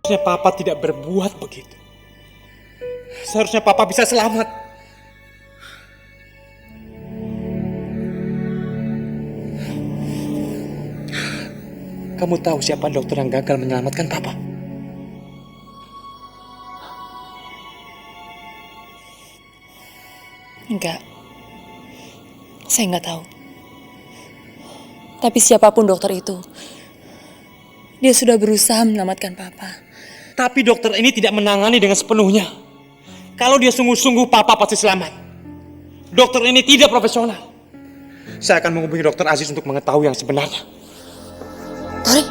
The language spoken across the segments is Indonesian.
Seharusnya Papa tidak berbuat begitu. Seharusnya Papa bisa selamat. Kamu tahu siapa dokter yang gagal menyelamatkan Papa? Enggak. Saya nggak tahu. Tapi siapapun dokter itu, dia sudah berusaha menyelamatkan Papa. Tapi dokter ini tidak menangani dengan sepenuhnya. Kalau dia sungguh-sungguh, Papa pasti selamat. Dokter ini tidak profesional. Saya akan menghubungi dokter Aziz untuk mengetahui yang sebenarnya. Tori?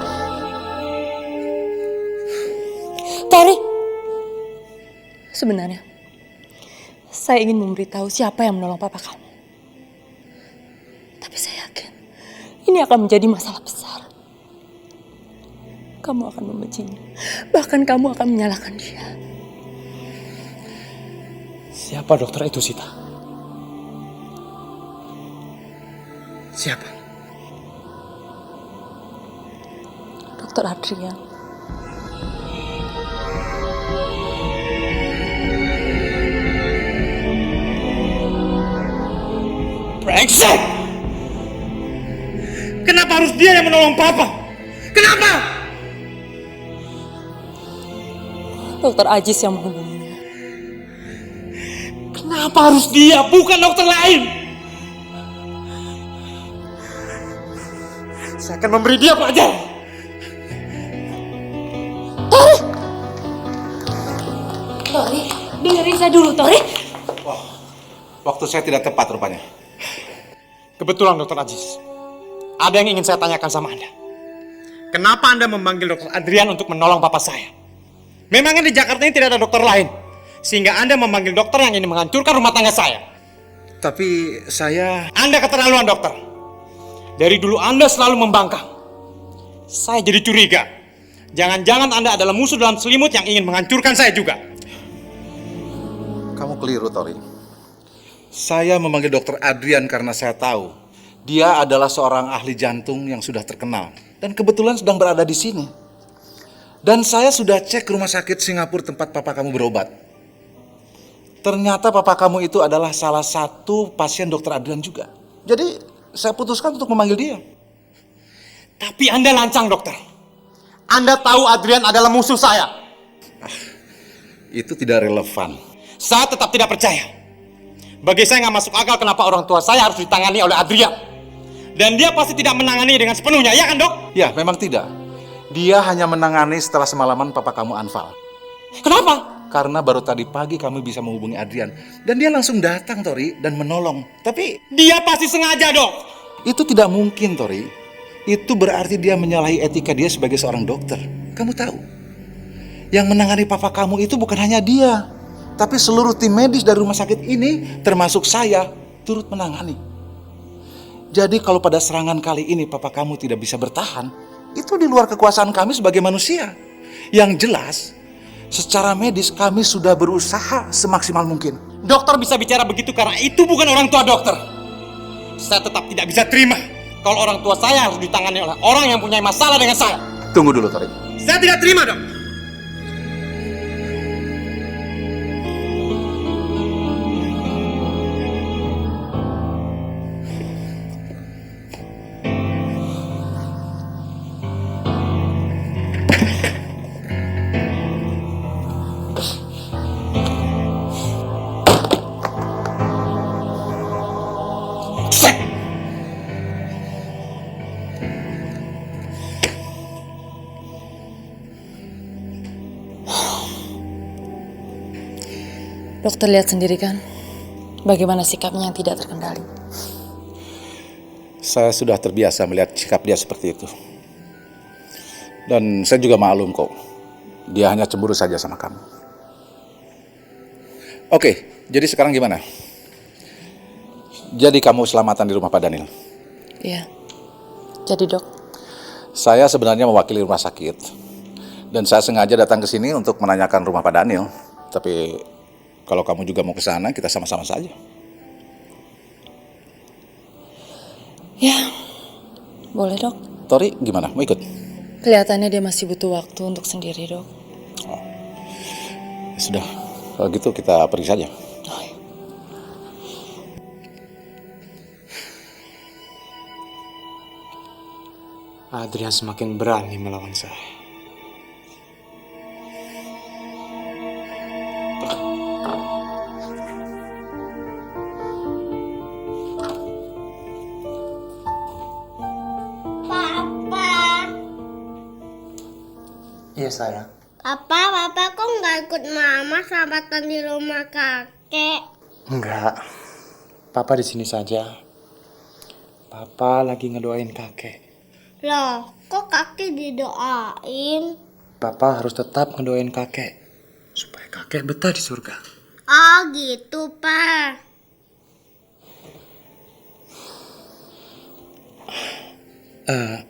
Tori? Sebenarnya, saya ingin memberitahu siapa yang menolong Papa kamu. Tapi saya yakin, ini akan menjadi masalah besar. Kamu akan membencinya. Bahkan kamu akan menyalahkan dia. Siapa dokter itu, Sita? Siapa? Dokter Adrian. Brengsek! Kenapa harus dia yang menolong Papa? Kenapa? Dokter Aziz yang menghubunginya. Kenapa harus dia, bukan dokter lain? Saya akan memberi dia pelajaran. Tori, dengerin saya dulu, Tori. Waktu saya tidak tepat rupanya. Kebetulan dokter Aziz, ada yang ingin saya tanyakan sama Anda. Kenapa Anda memanggil dokter Adrian untuk menolong papa saya? Memangnya di Jakarta ini tidak ada dokter lain? Sehingga Anda memanggil dokter yang ingin menghancurkan rumah tangga saya. Tapi saya... Anda keterlaluan, dokter. Dari dulu Anda selalu membangkang. Saya jadi curiga. Jangan-jangan Anda adalah musuh dalam selimut yang ingin menghancurkan saya juga. Kamu keliru, Tori. Saya memanggil dokter Adrian karena saya tahu dia adalah seorang ahli jantung yang sudah terkenal. Dan kebetulan sedang berada di sini. Dan saya sudah cek rumah sakit Singapura tempat papa kamu berobat. Ternyata papa kamu itu adalah salah satu pasien dokter Adrian juga. Jadi saya putuskan untuk memanggil dia. Tapi Anda lancang, dokter. Anda tahu Adrian adalah musuh saya. Itu tidak relevan. Saya tetap tidak percaya. Bagi saya nggak masuk akal kenapa orang tua saya harus ditangani oleh Adrian. Dan dia pasti tidak menangani dengan sepenuhnya, ya kan, dok? Ya, memang tidak. Dia hanya menangani setelah semalaman papa kamu anfal. Kenapa? Karena baru tadi pagi kami bisa menghubungi Adrian. Dan dia langsung datang, Tori, dan menolong. Tapi Dia pasti sengaja, dok. itu tidak mungkin, Tori. Itu berarti dia menyalahi etika dia sebagai seorang dokter. Kamu tahu, yang menangani papa kamu itu bukan hanya dia, tapi seluruh tim medis dari rumah sakit ini, termasuk saya, turut menangani. Jadi kalau pada serangan kali ini papa kamu tidak bisa bertahan, itu di luar kekuasaan kami sebagai manusia. Yang jelas, secara medis kami sudah berusaha semaksimal mungkin. Dokter bisa bicara begitu karena itu bukan orang tua dokter. Saya tetap tidak bisa terima kalau orang tua saya harus ditangani oleh orang yang punya masalah dengan saya. Tunggu dulu, Tori. Saya tidak terima, dok. Dokter lihat sendiri kan, bagaimana sikapnya yang tidak terkendali. Saya sudah terbiasa melihat sikap dia seperti itu. Dan saya juga maklum kok, dia hanya cemburu saja sama kamu. Oke, jadi sekarang gimana? Jadi kamu selamatan di rumah Pak Daniel? Iya, jadi dok. Saya sebenarnya mewakili rumah sakit. Dan saya sengaja datang ke sini untuk menanyakan rumah Pak Daniel. Tapi kalau kamu juga mau ke sana, kita sama-sama saja. Ya, boleh dok. Tori, gimana? Mau ikut? Kelihatannya dia masih butuh waktu untuk sendiri, dok. Sudah, kalau gitu kita pergi saja. Adrian semakin berani melawan saya. Papa, Iya sayang. Papa kok nggak ikut mama sahabatan di rumah kakek? Enggak. Papa di sini saja. Papa lagi ngedoain kakek. Loh, kok kakek didoain? Papa harus tetap ngedoain kakek supaya kakek betah di surga. Oh gitu, Pak.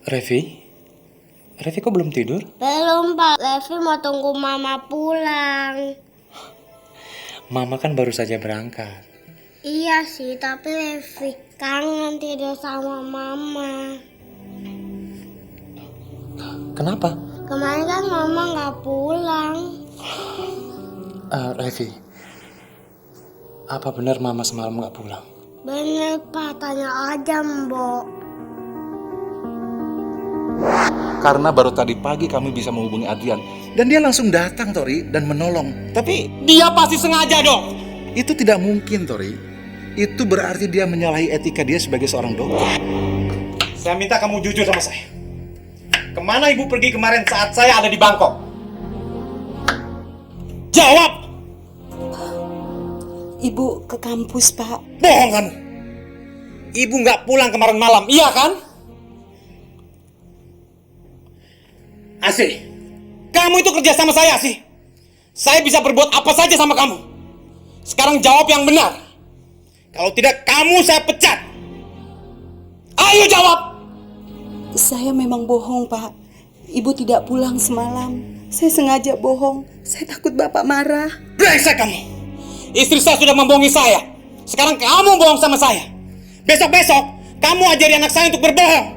Revi kok belum tidur? Belum, Pak. Levi mau tunggu mama pulang. Mama kan baru saja berangkat. Iya sih, tapi Levi kangen tidur sama mama. Kenapa? Kemarin kan mama nggak pulang. Revi, apa benar Mama semalam nggak pulang? Bener, Pak. Tanya aja, Mbok. Karena baru tadi pagi kami bisa menghubungi Adrian dan dia langsung datang, Tori, dan menolong. Tapi Dia pasti sengaja dong. itu tidak mungkin, Tori. Itu berarti dia menyalahi etika dia sebagai seorang dokter. Saya minta kamu jujur sama saya. Kemana ibu pergi kemarin saat saya ada di Bangkok? Jawab! Ibu ke kampus, Pak. Bohong kamu. Ibu nggak pulang kemarin malam, iya kan? Asih, kamu itu kerja sama saya, Asih. Saya bisa berbuat apa saja sama kamu. Sekarang jawab yang benar. Kalau tidak, kamu saya pecat. Ayo jawab! Saya memang bohong, Pak. Ibu tidak pulang semalam. Saya sengaja bohong. Saya takut Bapak marah. Brengsek kamu. Istri saya sudah membohongi saya. Sekarang kamu bohong sama saya. Besok-besok, kamu ajari anak saya untuk berbohong.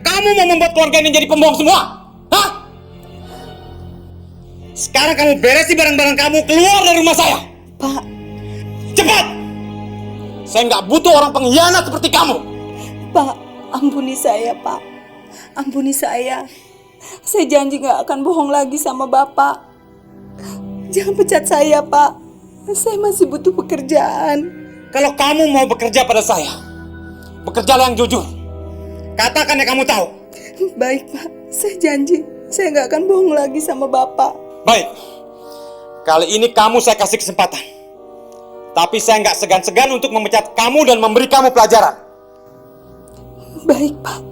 Kamu mau membuat keluarga ini jadi pembohong semua? Hah? Sekarang kamu beresi barang-barang kamu keluar dari rumah saya. Pak, Cepat! Saya nggak butuh orang pengkhianat seperti kamu. Pak, ampuni saya, Pak. Ampuni saya. Saya janji gak akan bohong lagi sama Bapak. Jangan pecat saya, Pak. Saya masih butuh pekerjaan. Kalau kamu mau bekerja pada saya, bekerjalah yang jujur. Katakan yang kamu tahu. Baik, Pak. Saya janji. Saya gak akan bohong lagi sama Bapak. Baik, kali ini kamu saya kasih kesempatan. Tapi saya nggak segan-segan untuk memecat kamu dan memberi kamu pelajaran. Baik, Pak.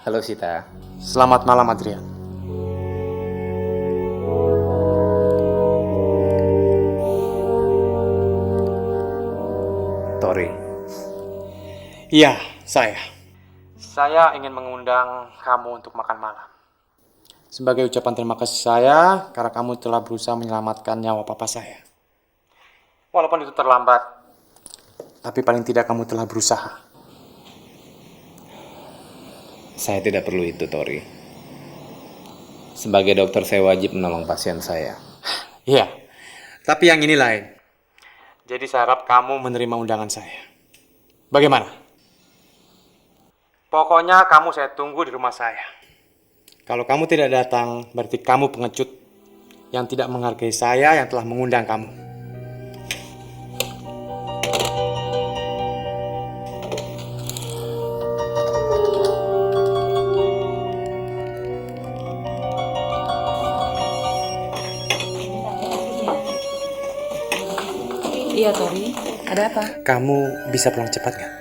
Halo Sita. Selamat malam, Adrian. Tori. Iya, saya. Saya ingin mengundang kamu untuk makan malam. Sebagai ucapan terima kasih saya karena kamu telah berusaha menyelamatkan nyawa papa saya. Walaupun itu terlambat, tapi paling tidak kamu telah berusaha. Saya tidak perlu itu, Tori. Sebagai dokter saya wajib menolong pasien saya. Iya, tapi yang ini lain. Jadi saya harap kamu menerima undangan saya. Bagaimana? Pokoknya kamu saya tunggu di rumah saya. Kalau kamu tidak datang, berarti kamu pengecut yang tidak menghargai saya yang telah mengundang kamu. Iya, Tori. Ada apa? Kamu bisa pulang cepat nggak?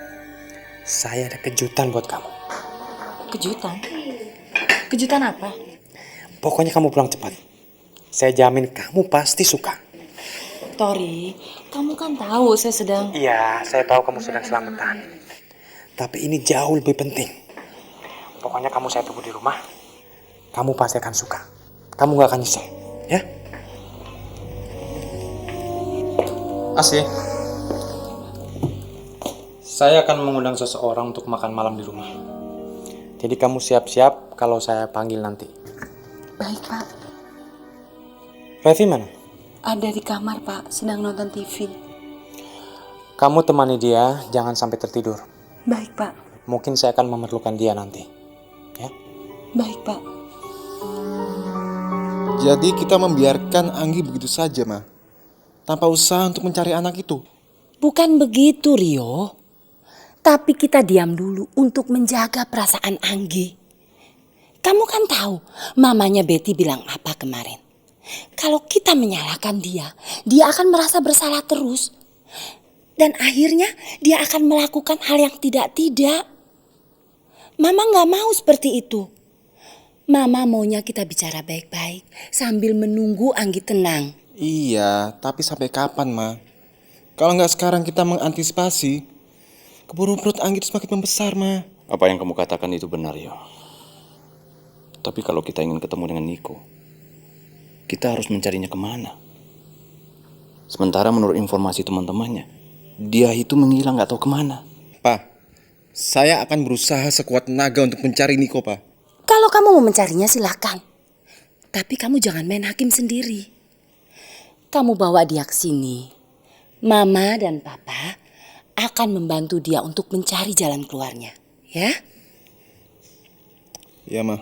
Saya ada kejutan buat kamu. Kejutan? Kejutan apa? Pokoknya kamu pulang cepat. Saya jamin kamu pasti suka. Tori, kamu kan tahu saya sedang... Iya, saya tahu kamu sedang selamatan. Tapi ini jauh lebih penting. Pokoknya kamu saya tunggu di rumah. Kamu pasti akan suka. Kamu gak akan nyesel, ya? Asih. Saya akan mengundang seseorang untuk makan malam di rumah. Jadi kamu siap-siap kalau saya panggil nanti. Baik, Pak. Revi mana? Ada di kamar, Pak. Sedang nonton TV. Kamu temani dia, jangan sampai tertidur. Baik, Pak. Mungkin saya akan memerlukan dia nanti. Ya? Baik, Pak. Jadi kita membiarkan Anggi begitu saja, Ma. Tanpa usaha untuk mencari anak itu. Bukan begitu, Rio. Tapi kita diam dulu untuk menjaga perasaan Anggi. Kamu kan tahu mamanya Betty bilang apa kemarin. Kalau kita menyalahkan dia akan merasa bersalah terus. Dan akhirnya dia akan melakukan hal yang tidak-tidak. Mama gak mau seperti itu. Mama maunya kita bicara baik-baik sambil menunggu Anggi tenang. Iya, tapi sampai kapan, Ma? Kalau nggak sekarang kita mengantisipasi, keburu perut Anggi itu semakin membesar, Ma. Apa yang kamu katakan itu benar, Yo. Tapi kalau kita ingin ketemu dengan Niko, kita harus mencarinya kemana? Sementara menurut informasi teman-temannya, dia itu menghilang gak tahu kemana. Pa, saya akan berusaha sekuat tenaga untuk mencari Niko, Pa. Kalau kamu mau mencarinya silakan. Tapi kamu jangan main hakim sendiri. Kamu bawa dia ke sini. Mama dan Papa akan membantu dia untuk mencari jalan keluarnya. Ya? Iya, Ma.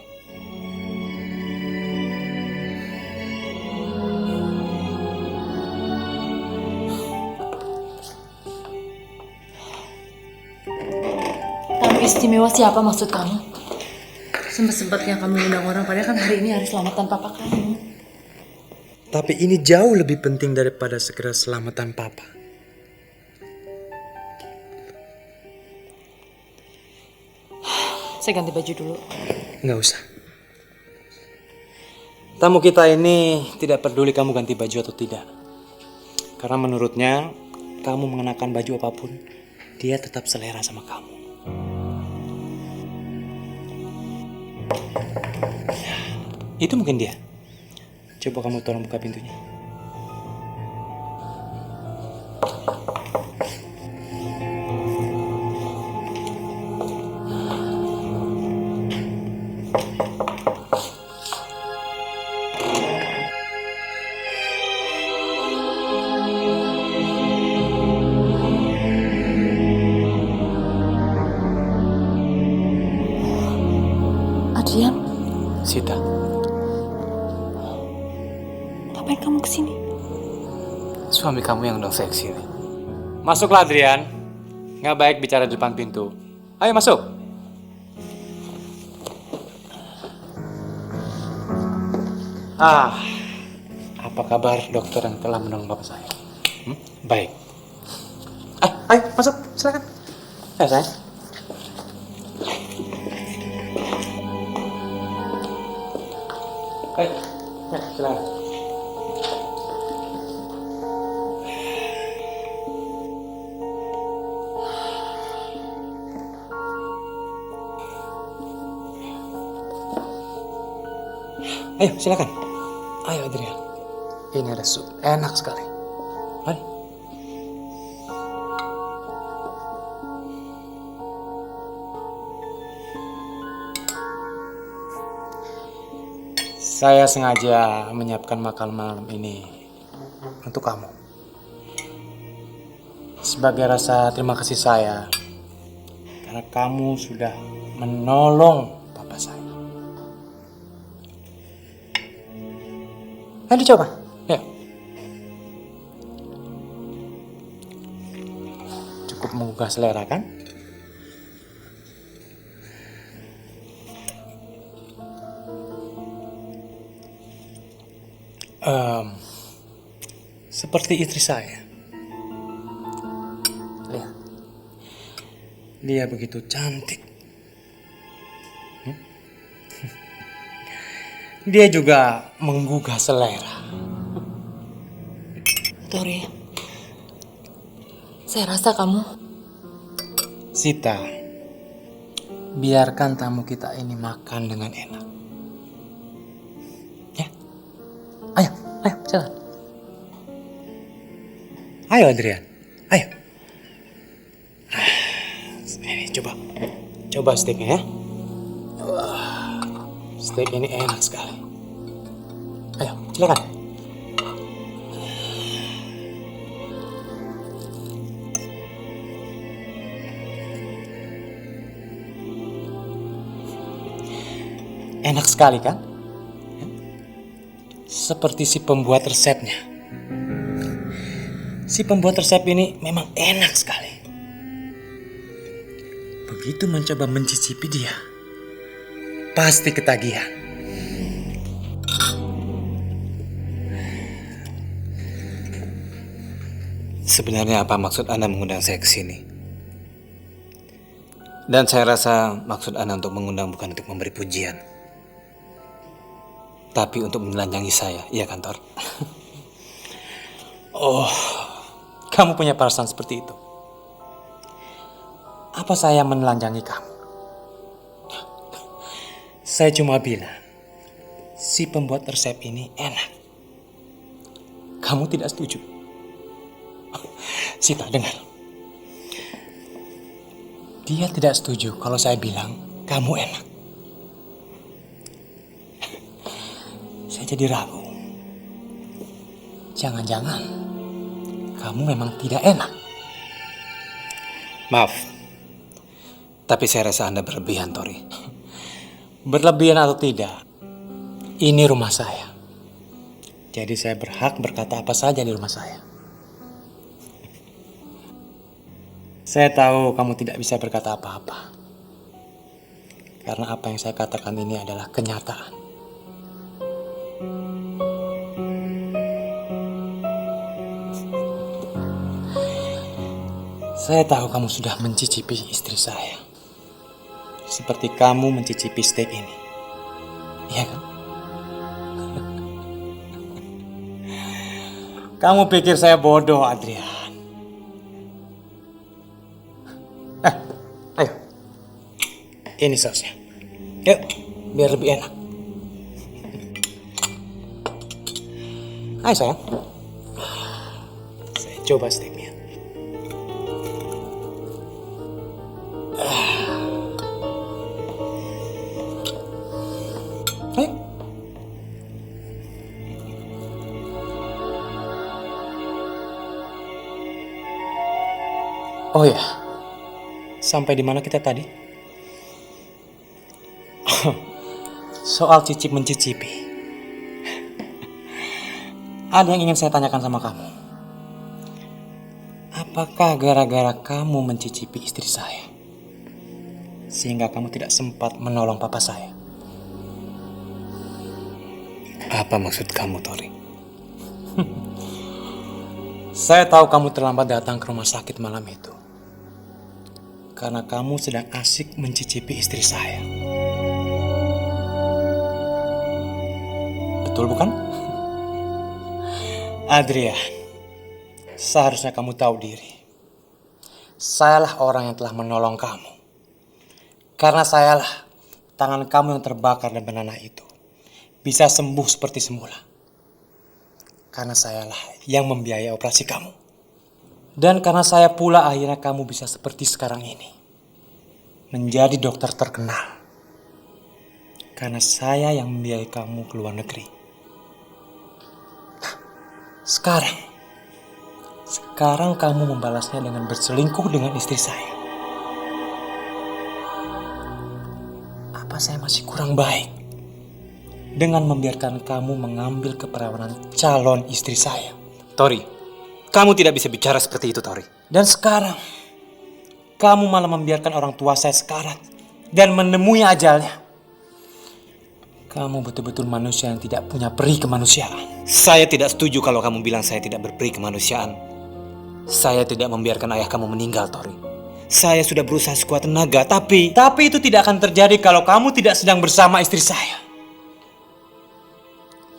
Tamu istimewa siapa maksud kamu? Sempat-sempatnya kamu undang orang, padahal kan hari ini hari selamatan papa kamu. Tapi ini jauh lebih penting daripada segera selamatan papa. Saya ganti baju dulu. Nggak usah. Tamu kita ini tidak peduli kamu ganti baju atau tidak. Karena menurutnya, kamu mengenakan baju apapun, dia tetap selera sama kamu. Itu mungkin dia. Coba kamu tolong buka pintunya. Adrian, Sita, ngapain kamu kesini? suami kamu yang undang saya kesini. Masuklah Adrian. Nggak baik bicara di depan pintu. Ayo masuk. Apa kabar dokter yang telah menolong bapak saya? Baik. Ayo masuk, silakan. Ayo sayang. Ayo, silakan. Ayo, silakan. Ayo, Adrian. Ini ada sup. Enak sekali. Mari. Saya sengaja menyiapkan makan malam ini untuk kamu. Sebagai rasa terima kasih saya karena kamu sudah menolong papa saya. Ayo dicoba. Ya. Cukup menggugah selera kan? Seperti istri saya. Lihat. Dia begitu cantik. Dia juga menggugah selera. Tori, saya rasa kamu... Sita, biarkan tamu kita ini makan dengan enak. Ya. Ayo, jalan. Ayo Adrian, ayo. Ini coba steaknya ya. Wah, steak ini enak sekali. Ayo, silakan. Enak sekali kan? Seperti si pembuat resepnya. Si pembuat resep ini memang enak sekali. Begitu mencoba mencicipi dia, pasti ketagihan. Sebenarnya apa maksud Anda mengundang saya ke sini? Dan saya rasa maksud Anda untuk mengundang bukan untuk memberi pujian, tapi untuk menelanjangi saya, iya kantor. Oh, kamu punya perasaan seperti itu? Apa saya menelanjangi kamu? Saya cuma bilang, si pembuat resep ini enak. Kamu tidak setuju? Sita, dengar. Dia tidak setuju kalau saya bilang kamu enak. Saya jadi ragu. Jangan-jangan kamu memang tidak enak. Maaf, tapi saya rasa Anda berlebihan, Tori. Berlebihan atau tidak, ini rumah saya. Jadi saya berhak berkata apa saja di rumah saya. Saya tahu kamu tidak bisa berkata apa-apa. Karena apa yang saya katakan ini adalah kenyataan. Saya tahu kamu sudah mencicipi istri saya. Seperti kamu mencicipi steak ini. Iya kan? Kamu pikir saya bodoh, Adrian? Ayo. Ini sausnya. Yuk, biar lebih enak. Ayo sayang. Saya coba steaknya. Ayo. Oh ya, sampai di mana kita tadi? Soal cicip mencicipi. Ada yang ingin saya tanyakan sama kamu. Apakah gara-gara kamu mencicipi istri saya, sehingga kamu tidak sempat menolong papa saya? Apa maksud kamu, Tori? Saya tahu kamu terlambat datang ke rumah sakit malam itu. Karena kamu sedang asik mencicipi istri saya. Betul bukan? Adrian, seharusnya kamu tahu diri. Sayalah orang yang telah menolong kamu. Karena sayalah tangan kamu yang terbakar dan bernanah itu bisa sembuh seperti semula. Karena sayalah yang membiayai operasi kamu. Dan karena saya pula akhirnya kamu bisa seperti sekarang ini. Menjadi dokter terkenal. Karena saya yang membiayai kamu ke luar negeri. Sekarang kamu membalasnya dengan berselingkuh dengan istri saya. Apa saya masih kurang baik dengan membiarkan kamu mengambil keperawanan calon istri saya? Tori, kamu tidak bisa bicara seperti itu, Tori. Dan sekarang kamu malah membiarkan orang tua saya sekarat dan menemui ajalnya. Kamu betul-betul manusia yang tidak punya peri kemanusiaan. Saya tidak setuju kalau kamu bilang saya tidak berperi kemanusiaan. Saya tidak membiarkan ayah kamu meninggal, Tori. Saya sudah berusaha sekuat tenaga, tapi Tapi itu tidak akan terjadi kalau kamu tidak sedang bersama istri saya.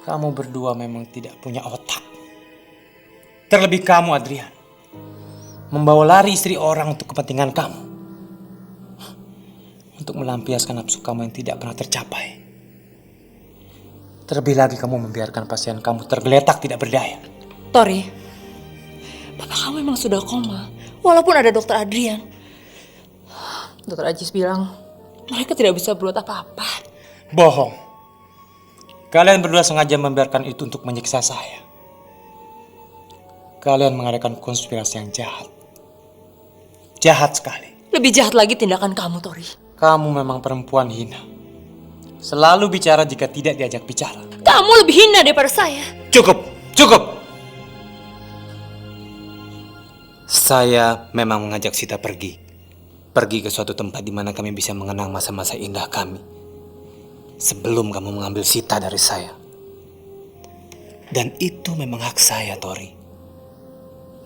Kamu berdua memang tidak punya otak. Terlebih kamu, Adrian. Membawa lari istri orang untuk kepentingan kamu. Untuk melampiaskan nafsu kamu yang tidak pernah tercapai. Terlebih lagi kamu membiarkan pasien kamu tergeletak tidak berdaya. Tori, papa kamu memang sudah koma, walaupun ada dokter Adrian. Dokter Ajis bilang, mereka tidak bisa berbuat apa-apa. Bohong. Kalian berdua sengaja membiarkan itu untuk menyiksa saya. Kalian mengadakan konspirasi yang jahat. Jahat sekali. Lebih jahat lagi tindakan kamu, Tori. Kamu memang perempuan hina. Selalu bicara jika tidak diajak bicara. Kamu lebih hina daripada saya. cukup. Saya memang mengajak Sita pergi ke suatu tempat di mana kami bisa mengenang masa-masa indah kami. Sebelum kamu mengambil Sita dari saya. Dan itu memang hak saya, Tori.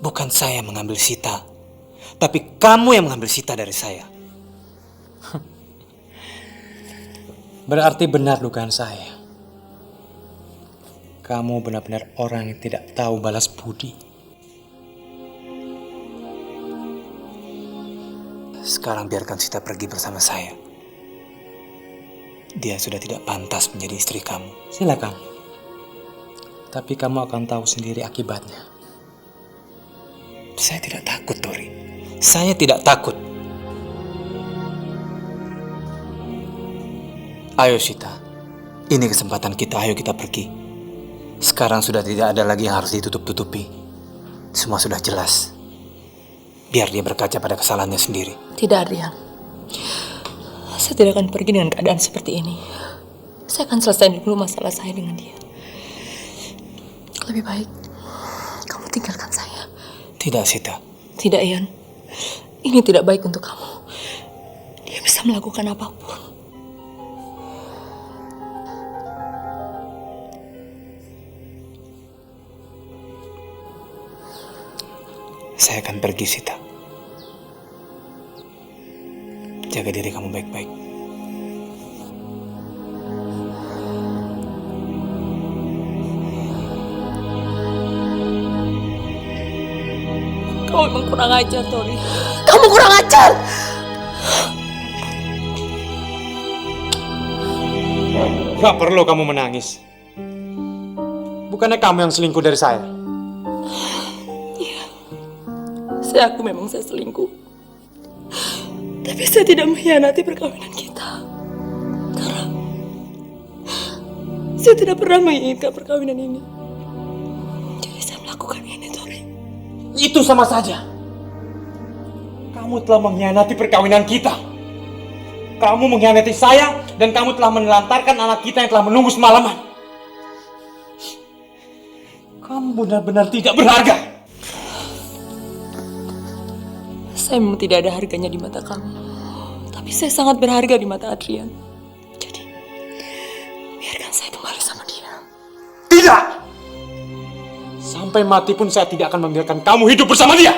Bukan saya mengambil Sita, tapi kamu yang mengambil Sita dari saya. Berarti benar dugaan saya. Kamu benar-benar orang yang tidak tahu balas budi. Sekarang biarkan Sita pergi bersama saya. Dia sudah tidak pantas menjadi istri kamu. Silakan. Tapi kamu akan tahu sendiri akibatnya. Saya tidak takut, Tori. Saya tidak takut. Ayo Sita, ini kesempatan kita, ayo kita pergi. Sekarang sudah tidak ada lagi yang harus ditutup-tutupi. Semua sudah jelas. Biar dia berkaca pada kesalahannya sendiri. Tidak, Adrian. Saya tidak akan pergi dengan keadaan seperti ini. Saya akan selesaikan dulu masalah saya dengan dia. Lebih baik kamu tinggalkan saya. Tidak, Sita. Tidak, Ian. Ini tidak baik untuk kamu. Dia bisa melakukan apapun. Saya akan pergi, Sita. Jaga diri kamu baik-baik. Kamu memang kurang ajar, Tori. Kamu kurang ajar! Gak perlu kamu menangis. Bukannya kamu yang selingkuh dari saya? Saya selingkuh. Tapi saya tidak mengkhianati perkawinan kita. Karena saya tidak pernah menginginkan perkawinan ini. Jadi saya melakukan ini, Tori. Itu sama saja. Kamu telah mengkhianati perkawinan kita. Kamu mengkhianati saya dan kamu telah menelantarkan anak kita yang telah menunggu semalaman. Kamu benar-benar tidak berharga. Saya memang tidak ada harganya di mata kamu. Tapi saya sangat berharga di mata Adrian. Jadi, biarkan saya kembali sama dia. Tidak! Sampai mati pun saya tidak akan membiarkan kamu hidup bersama dia.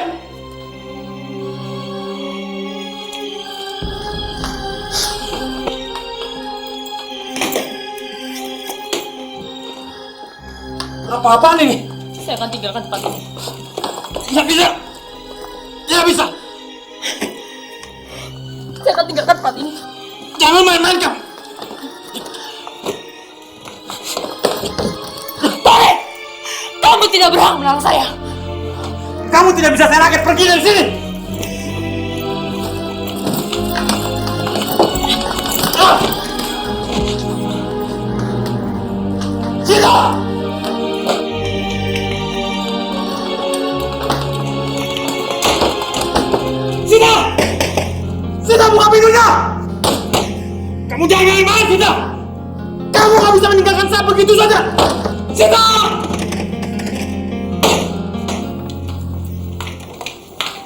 Apa-apaan ini? Saya akan tinggalkan tempat ini. Tidak bisa! Tidak bisa! Saya akan tinggalkan tempat ini. Jangan main-main kamu! Tarik! Kamu tidak berhak melarang saya. Kamu tidak bisa saya rakyat pergi dari sini! buka pintunya! Kamu jangan main, Sita! Kamu gak bisa meninggalkan saya begitu saja! Sita!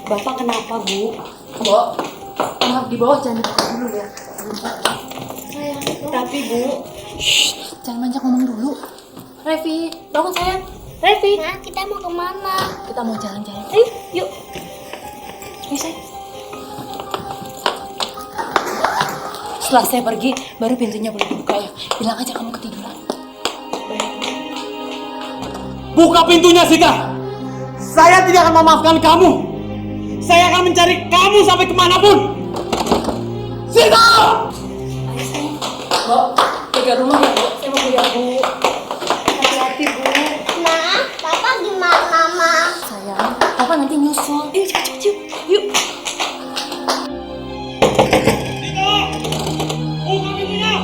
Bapak kenapa, Bu? Mbok, maaf di bawah jangan dibuka dulu ya. Sayang, Tapi, Bu, jangan banyak ngomong dulu. Revi, bangun sayang. Revi, Ma, kita mau kemana? kita mau jalan-jalan. Ayo, yuk. Ayo sayang. Setelah saya pergi, baru pintunya boleh dibuka ya. Bilang aja kamu ketiduran. Buka pintunya, Sita! Saya tidak akan memaafkan kamu! Saya akan mencari kamu sampai kemanapun! Sita! Mbok, jaga rumah ya, Bu. Saya mau kuliah, Bu. hati-hati, Bu. Ma, Papa gimana, Ma? Sayang, Papa nanti nyusul. Yuk, cepet, yuk. Yuk. Sita! Buka pintunya!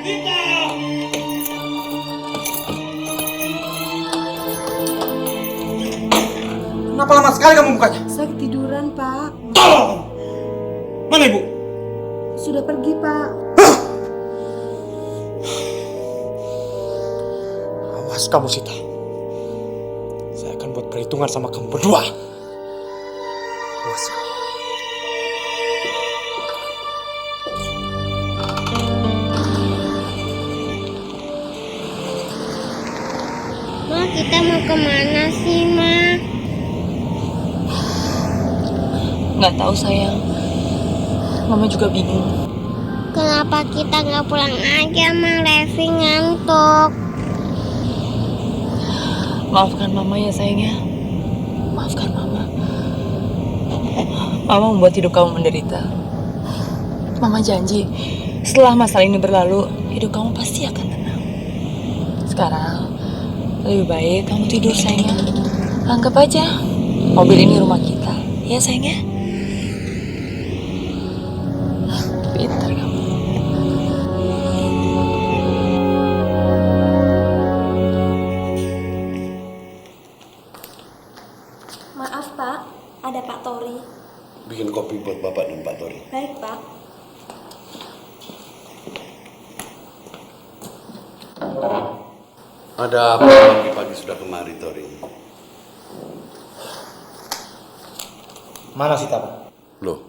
Sita! Kenapa lama sekali kamu bukanya? Saya ketiduran, Pak. Tolong! Mana ibu? Sudah pergi, Pak. Awas kamu, Sita. Saya akan buat perhitungan sama kamu berdua. Awas kamu. Ma, kita mau kemana sih, Ma? Nggak tahu sayang. Mama juga bingung. Kenapa kita nggak pulang aja, Mang? Revi ngantuk. Maafkan Mama ya sayang ya. Maafkan Mama. Mama membuat hidup kamu menderita. Mama janji, setelah masalah ini berlalu, hidup kamu pasti akan tenang. Sekarang, lebih baik kamu tidur sayang ya. Anggap aja, mobil ini rumah kita. Ya sayang ya. Pintar kamu. Maaf, Pak. Ada Pak Tori. Bikin kopi buat Bapak dan Pak Tori. Baik, Pak. Ada apa pagi-pagi sudah kemari, Tori? Mana Sita, Pak? Loh,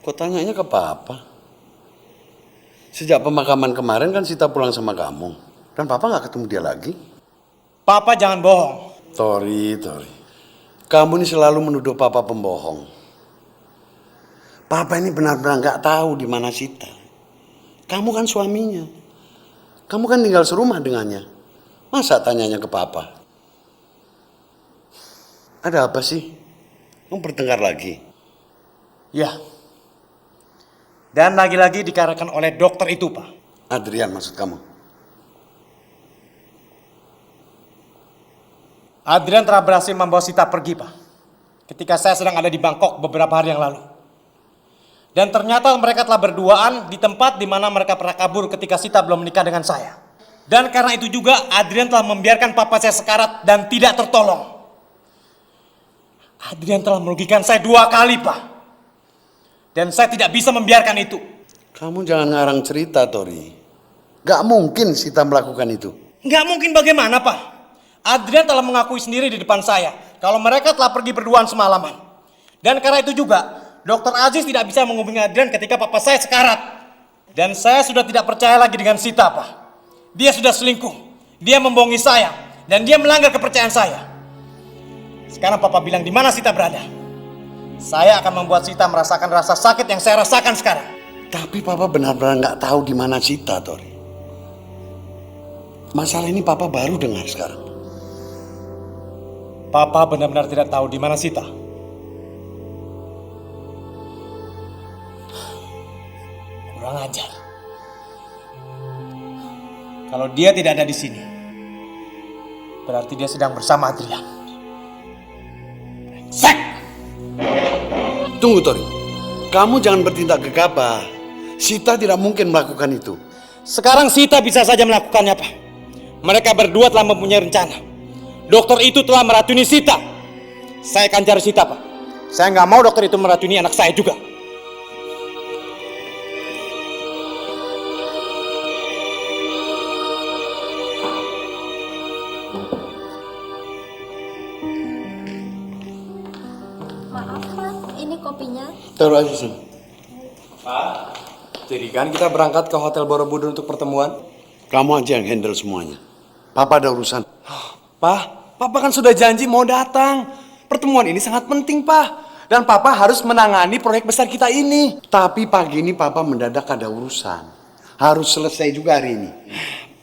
kok tanyanya ke Papa? Sejak pemakaman kemarin kan Sita pulang sama kamu. Dan Papa nggak ketemu dia lagi. Papa jangan bohong. Tori. Kamu ini selalu menuduh Papa pembohong. Papa ini benar-benar nggak tahu di mana Sita. Kamu kan suaminya. Kamu kan tinggal serumah dengannya. Masa tanyanya ke Papa? Ada apa sih? Kamu bertengkar lagi? Ya. Dan lagi-lagi dikarenakan oleh dokter itu, Pak. Adrian maksud kamu? Adrian telah berhasil membawa Sita pergi, Pak. Ketika saya sedang ada di Bangkok beberapa hari yang lalu. Dan ternyata mereka telah berduaan di tempat di mana mereka pernah kabur ketika Sita belum menikah dengan saya. Dan karena itu juga Adrian telah membiarkan papa saya sekarat dan tidak tertolong. Adrian telah merugikan saya 2 kali, Pak. Dan saya tidak bisa membiarkan itu. Kamu jangan ngarang cerita, Tori. Gak mungkin Sita melakukan itu. Nggak mungkin bagaimana, Pak? Adrian telah mengakui sendiri di depan saya kalau mereka telah pergi berduaan semalaman. Dan karena itu juga, Dokter Aziz tidak bisa menghubungi Adrian ketika papa saya sekarat. Dan saya sudah tidak percaya lagi dengan Sita, Pak. Dia sudah selingkuh, dia membohongi saya, dan dia melanggar kepercayaan saya. Sekarang papa bilang di mana Sita berada. Saya akan membuat Sita merasakan rasa sakit yang saya rasakan sekarang. Tapi Papa benar-benar nggak tahu di mana Sita, Tori. Masalah ini Papa baru dengar sekarang. Papa benar-benar tidak tahu di mana Sita. Kurang ajar. Kalau dia tidak ada di sini, berarti dia sedang bersama Adrian. Brengsek! Tunggu, Tori. Kamu jangan bertindak gegabah. Sita tidak mungkin melakukan itu. Sekarang Sita bisa saja melakukannya, Pak. Mereka berdua telah mempunyai rencana. Dokter itu telah meracuni Sita. Saya akan cari Sita, Pak. Saya nggak mau dokter itu meracuni anak saya juga. Maaf Mas, ini kopinya. Taruh aja sini. Jadi kan kita berangkat ke Hotel Borobudur untuk pertemuan? Kamu aja yang handle semuanya. Papa ada urusan. Papa kan sudah janji mau datang. Pertemuan ini sangat penting, Pak. Dan Papa harus menangani proyek besar kita ini. Tapi pagi ini Papa mendadak ada urusan. Harus selesai juga hari ini.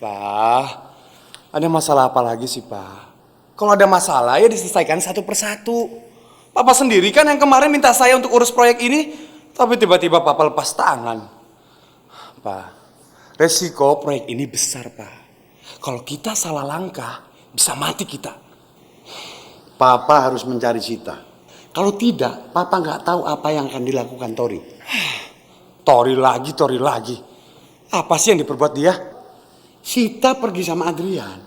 Pak, ada masalah apa lagi sih, Pak? Kalau ada masalah ya diselesaikan satu persatu. Papa sendiri kan yang kemarin minta saya untuk urus proyek ini, tapi tiba-tiba Papa lepas tangan. Pak, resiko proyek ini besar, Pak. Kalau kita salah langkah, bisa mati kita. Papa harus mencari Sita. Kalau tidak, Papa nggak tahu apa yang akan dilakukan Tori. Tori lagi. Apa sih yang diperbuat dia? Sita pergi sama Adrian.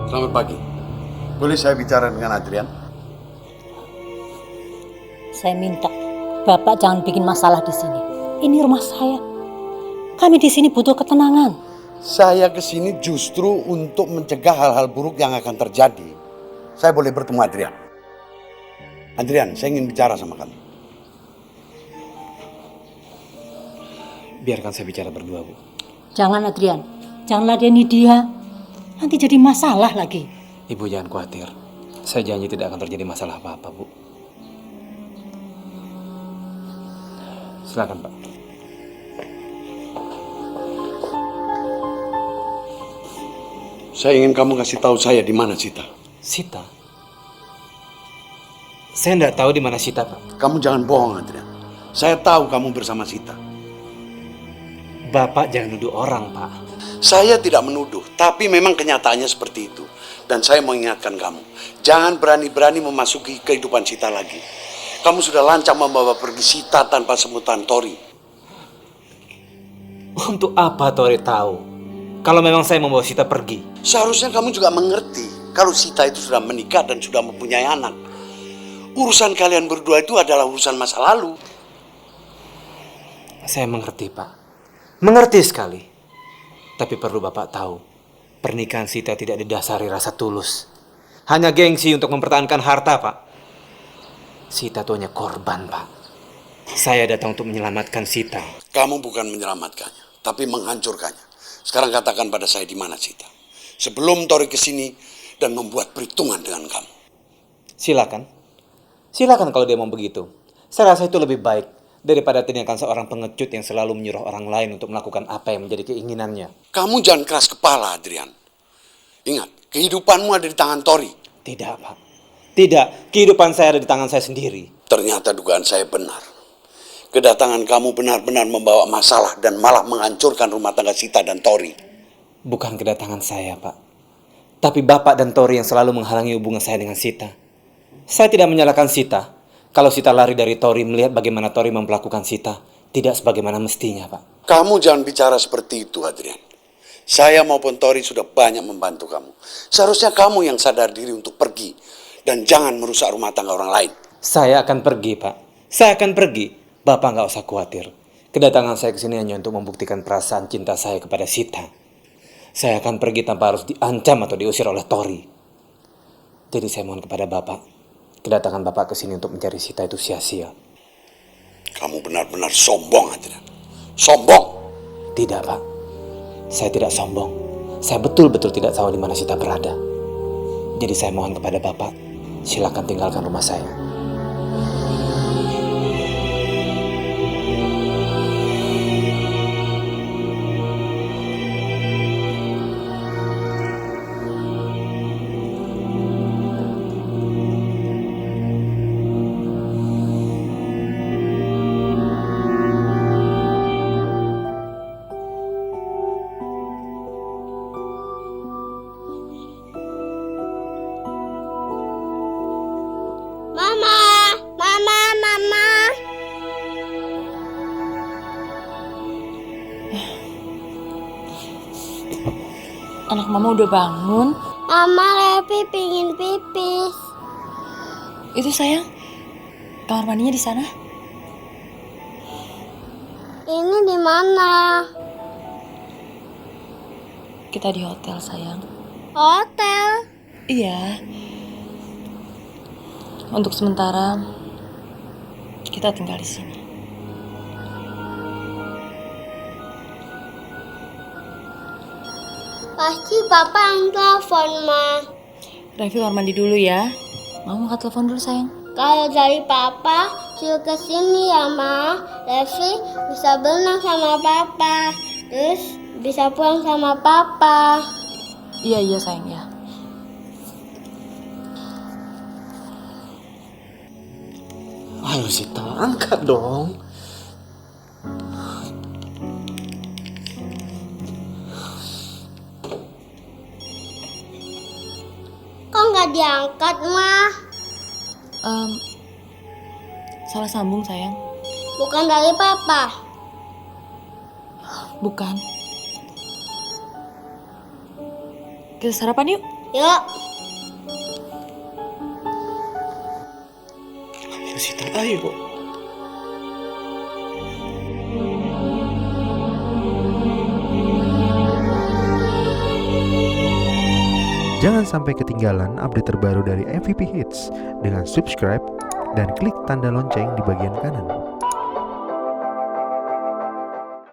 Selamat pagi. Boleh saya bicara dengan Adrian? Saya minta Bapak jangan bikin masalah di sini. Ini rumah saya. Kami di sini butuh ketenangan. Saya kesini justru untuk mencegah hal-hal buruk yang akan terjadi. Saya boleh bertemu Adrian. Adrian, saya ingin bicara sama kamu. Biarkan saya bicara berdua, Bu. Jangan Adrian, jangan ladeni dia. Nanti jadi masalah lagi. Ibu jangan khawatir. Saya janji tidak akan terjadi masalah apa-apa, Bu. Silakan, Pak. Saya ingin kamu kasih tahu saya di mana Sita. Sita? Saya tidak tahu di mana Sita, Pak. Kamu jangan bohong, Adrian. Saya tahu kamu bersama Sita. Bapak jangan nuduh orang, Pak. Saya tidak menuduh, tapi memang kenyataannya seperti itu. Dan saya mau ingatkan kamu, jangan berani-berani memasuki kehidupan Sita lagi. Kamu sudah lancang membawa pergi Sita tanpa sebutan Tori. Untuk apa Tori tahu kalau memang saya membawa Sita pergi? Seharusnya kamu juga mengerti kalau Sita itu sudah menikah dan sudah mempunyai anak. Urusan kalian berdua itu adalah urusan masa lalu. Saya mengerti, Pak. Mengerti sekali. Tapi perlu Bapak tahu, pernikahan Sita tidak didasari rasa tulus. Hanya gengsi untuk mempertahankan harta, Pak. Sita itu hanya korban, Pak. Saya datang untuk menyelamatkan Sita. Kamu bukan menyelamatkannya, tapi menghancurkannya. Sekarang katakan pada saya di mana Sita. Sebelum Tori kesini dan membuat perhitungan dengan kamu. Silakan. Silakan kalau dia mau begitu. Saya rasa itu lebih baik daripada tindakan seorang pengecut yang selalu menyuruh orang lain untuk melakukan apa yang menjadi keinginannya. Kamu jangan keras kepala, Adrian. Ingat, kehidupanmu ada di tangan Tori. Tidak, Pak. Tidak, kehidupan saya ada di tangan saya sendiri. Ternyata dugaan saya benar. Kedatangan kamu benar-benar membawa masalah dan malah menghancurkan rumah tangga Sita dan Tori. Bukan kedatangan saya, Pak. Tapi Bapak dan Tori yang selalu menghalangi hubungan saya dengan Sita. Saya tidak menyalahkan Sita. Kalau Sita lari dari Tori melihat bagaimana Tori memperlakukan Sita, tidak sebagaimana mestinya, Pak. Kamu jangan bicara seperti itu, Adrian. Saya maupun Tori sudah banyak membantu kamu. Seharusnya kamu yang sadar diri untuk pergi. Dan jangan merusak rumah tangga orang lain. Saya akan pergi, Pak. Saya akan pergi. Bapak nggak usah khawatir. Kedatangan saya ke sini hanya untuk membuktikan perasaan cinta saya kepada Sita. Saya akan pergi tanpa harus diancam atau diusir oleh Tori. Jadi saya mohon kepada Bapak, kedatangan Bapak ke sini untuk mencari Sita itu sia-sia. Kamu benar-benar sombong, Adrian. Sombong. Tidak, Pak. Saya tidak sombong. Saya betul-betul tidak tahu di mana Sita berada. Jadi saya mohon kepada Bapak, silakan tinggalkan rumah saya. Mama, mama, mama. Anak mama udah bangun. Mama, Levi pingin pipis. Itu sayang, kamar mandinya di sana. Ini di mana? Kita di hotel sayang. Hotel. Iya. Untuk sementara kita tinggal di sini. Pasti papa yang telepon, Ma. Revi kamar mandi dulu ya. Mama angkat telepon dulu sayang. Kalau dari papa suruh ke sini ya, Ma. Levi bisa berenang sama papa. Terus bisa pulang sama papa. Iya sayang ya. Ayo Sita, angkat dong. Kok nggak diangkat, Ma? Salah sambung sayang. Bukan dari papa. Bukan. Kita sarapan yuk. Yuk. Ayo Sita, ayo. Jangan sampai ketinggalan update terbaru dari MVP Hits dengan subscribe dan klik tanda lonceng di bagian kanan.